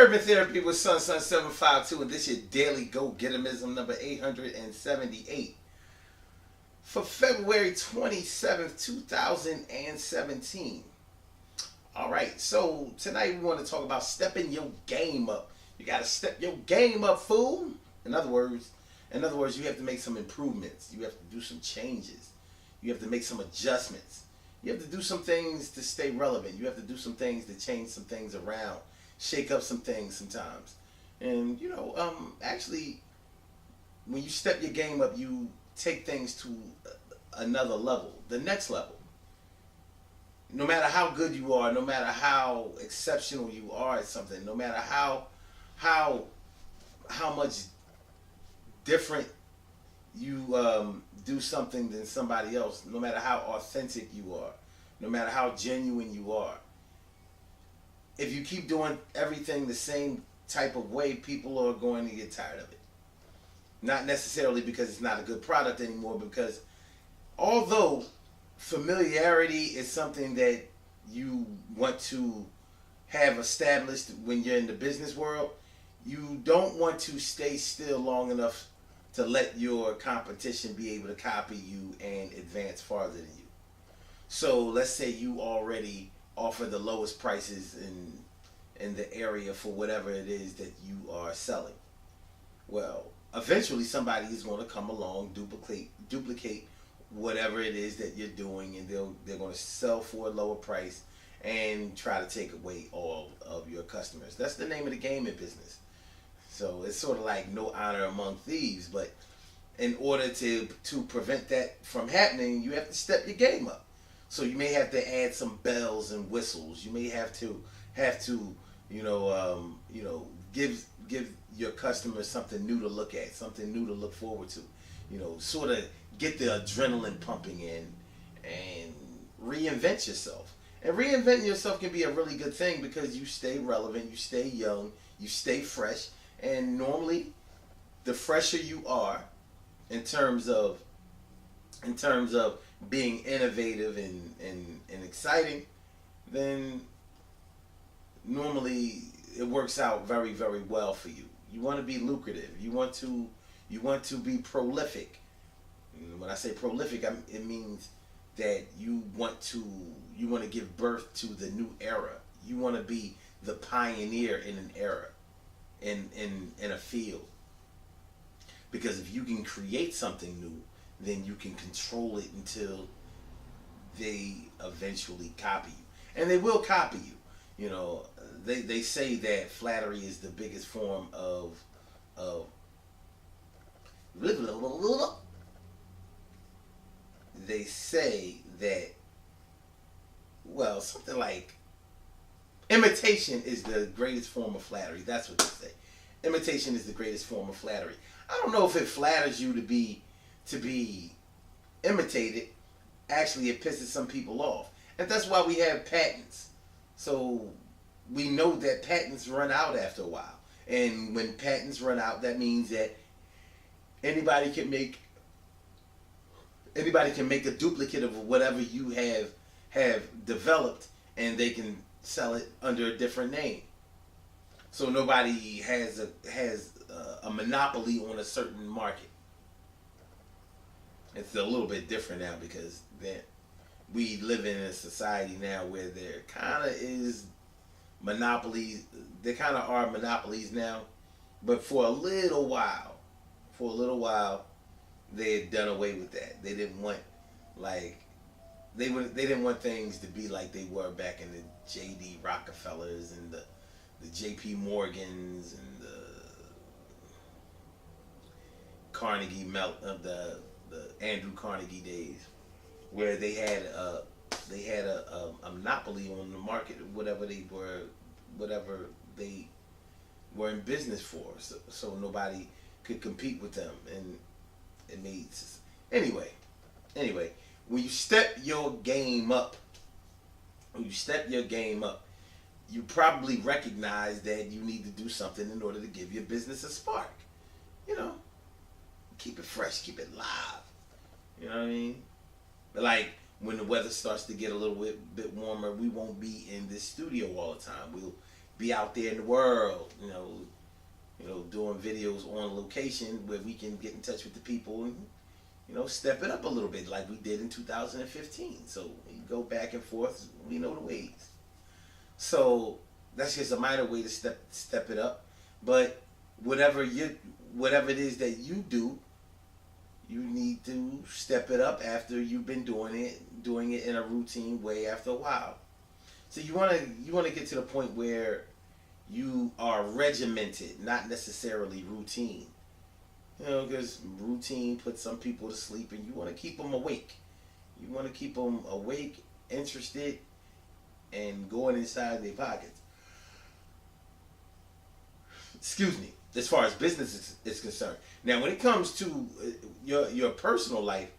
Urban Therapy with Sun752, and this your daily go-getterism number 878 for February 27th, 2017. All right, so tonight we want to talk about stepping your game up. You got to step your game up, fool. In other words, you have to make some improvements. You have to do some changes. You have to make some adjustments. You have to do some things to stay relevant. You have to do some things to change some things around, shake up some things sometimes. And actually, when you step your game up, you take things to another level, the next level. No matter how good you are, no matter how exceptional you are at something, no matter how much different you do something than somebody else, no matter how authentic you are, no matter how genuine you are, if you keep doing everything the same type of way, people are going to get tired of it. Not necessarily because it's not a good product anymore, because although familiarity is something that you want to have established when you're in the business world, you don't want to stay still long enough to let your competition be able to copy you and advance farther than you. So let's say you already offer the lowest prices in the area for whatever it is that you are selling. Well, eventually somebody is going to come along, duplicate whatever it is that you're doing, and they're going to sell for a lower price and try to take away all of your customers. That's the name of the game in business. So it's sort of like no honor among thieves, but in order to prevent that from happening, you have to step your game up. So you may have to add some bells and whistles. You may have to give your customers something new to look at, something new to look forward to. Sort of get the adrenaline pumping in and reinvent yourself. And reinventing yourself can be a really good thing because you stay relevant, you stay young, you stay fresh, and normally the fresher you are in terms of being innovative and exciting, then normally it works out very, very well for you. You want to be lucrative. You want to be prolific. When I say prolific, it means that you want to give birth to the new era. You want to be the pioneer in an era, in a field. Because if you can create something new, then you can control it until they eventually copy you. And they will copy you. They say that flattery is the biggest form of they say that, well, something like imitation is the greatest form of flattery. That's what they say. Imitation is the greatest form of flattery. I don't know if it flatters you to be imitated. Actually, it pisses some people off. And that's why we have patents. So we know that patents run out after a while. And when patents run out, that means that anybody can make a duplicate of whatever you have developed, and they can sell it under a different name. So nobody has a monopoly on a certain market. It's a little bit different now because we live in a society now where there kind of is monopolies. There kind of are monopolies now, but for a little while, they had done away with that. They didn't want they didn't want things to be like they were back in the J.D. Rockefellers and the J.P. Morgans and the Carnegie the Andrew Carnegie days, where they had a monopoly on the market, whatever they were in business for, so nobody could compete with them, and it made anyway. When you step your game up, you probably recognize that you need to do something in order to give your business a spark. Keep it fresh, keep it live. You know what I mean? Like when the weather starts to get a little bit warmer, we won't be in this studio all the time. We'll be out there in the world, doing videos on location where we can get in touch with the people and step it up a little bit like we did in 2015. So we go back and forth. We know the ways. So that's just a minor way to step it up. But whatever it is that you do, you need to step it up after you've been doing it in a routine way after a while. So you wanna get to the point where you are regimented, not necessarily routine. Because routine puts some people to sleep, and you want to keep them awake. You want to keep them awake, interested, and going inside their pockets. Excuse me. As far as business is concerned. Now, when it comes to your personal life,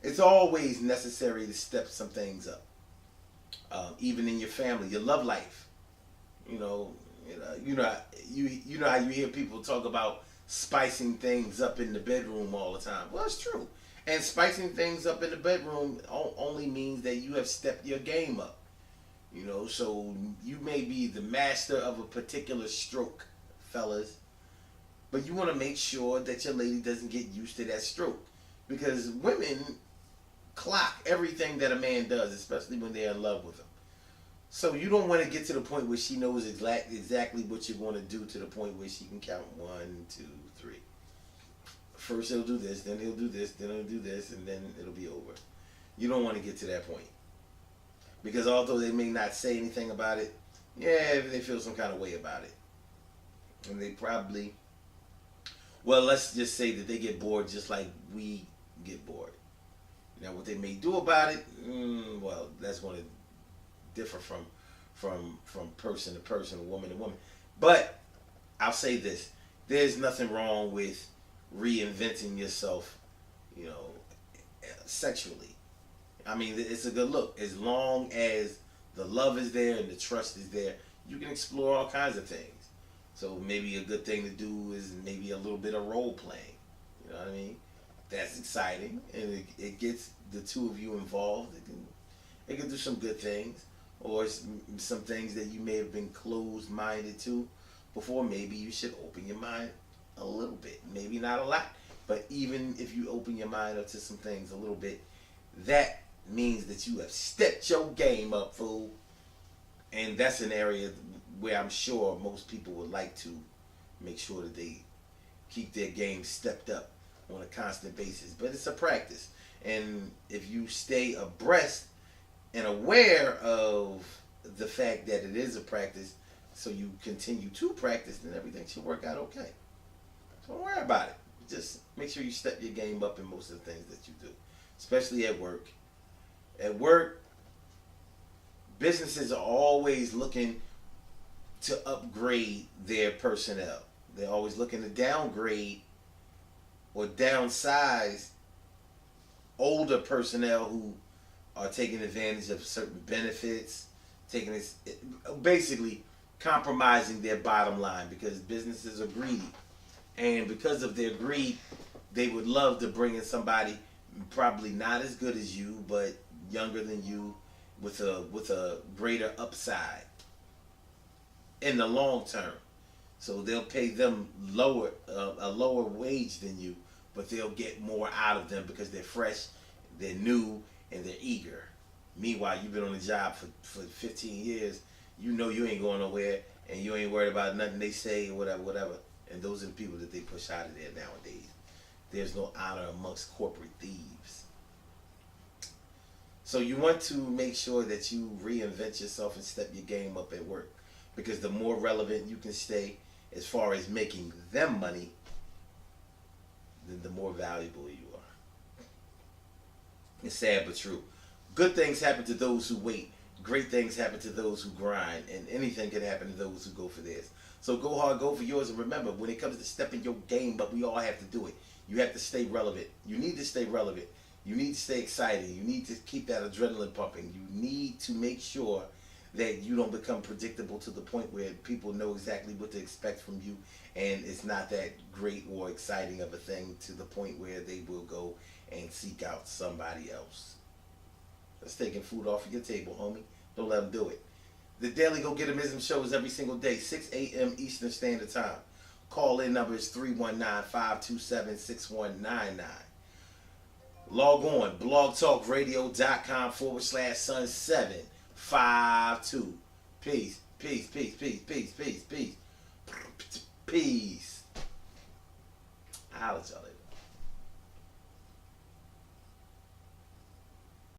it's always necessary to step some things up. Even in your family, your love life. You know how you hear people talk about spicing things up in the bedroom all the time. Well, it's true. And spicing things up in the bedroom only means that you have stepped your game up. So you may be the master of a particular stroke, fellas, but you want to make sure that your lady doesn't get used to that stroke, because women clock everything that a man does, especially when they're in love with him. So you don't want to get to the point where she knows exactly what you're going to do, to the point where she can count 1, 2, 3. First he'll do this, then he'll do this, then he'll do this, and then it'll be over. You don't want to get to that point. Because although they may not say anything about it, yeah, they feel some kind of way about it. And they probably, well, let's just say that they get bored just like we get bored. Now what they may do about it, well, that's going to differ from person to person, woman to woman. But I'll say this: there's nothing wrong with reinventing yourself, sexually. I mean, it's a good look. As long as the love is there and the trust is there, you can explore all kinds of things. So maybe a good thing to do is maybe a little bit of role playing. You know what I mean? That's exciting, and it gets the two of you involved. It can do some good things. Or some things that you may have been closed-minded to before. Maybe you should open your mind a little bit. Maybe not a lot, but even if you open your mind up to some things a little bit, that means that you have stepped your game up, fool. And that's an area where I'm sure most people would like to make sure that they keep their game stepped up on a constant basis. But it's a practice. And if you stay abreast and aware of the fact that it is a practice, so you continue to practice, then everything should work out okay. So don't worry about it. Just make sure you step your game up in most of the things that you do, especially at work. At work, businesses are always looking to upgrade their personnel. They're always looking to downgrade or downsize older personnel who are taking advantage of certain benefits, basically compromising their bottom line, because businesses are greedy. And because of their greed, they would love to bring in somebody probably not as good as you, but younger than you, with a greater upside in the long term. So they'll pay them a lower wage than you, but they'll get more out of them because they're fresh, they're new, and they're eager. Meanwhile, you've been on the job for 15 years. You know you ain't going nowhere, and you ain't worried about nothing they say or whatever. And those are the people that they push out of there nowadays. There's no honor amongst corporate thieves. So you want to make sure that you reinvent yourself and step your game up at work, because the more relevant you can stay as far as making them money, then the more valuable you are. It's sad but true. Good things happen to those who wait. Great things happen to those who grind. And anything can happen to those who go for theirs. So go hard, go for yours. And remember, when it comes to stepping your game up, we all have to do it. You have to stay relevant. You need to stay relevant. You need to stay excited. You need to keep that adrenaline pumping. You need to make sure that you don't become predictable to the point where people know exactly what to expect from you, and it's not that great or exciting of a thing to the point where they will go and seek out somebody else. That's taking food off of your table, homie. Don't let them do it. The Daily Go Getimism show is every single day, 6 a.m. Eastern Standard Time. Call in number is 319-527-6199. Log on blogtalkradio.com/sun752. Peace, peace, peace, peace, peace, peace, peace, peace. I'll let y'all later.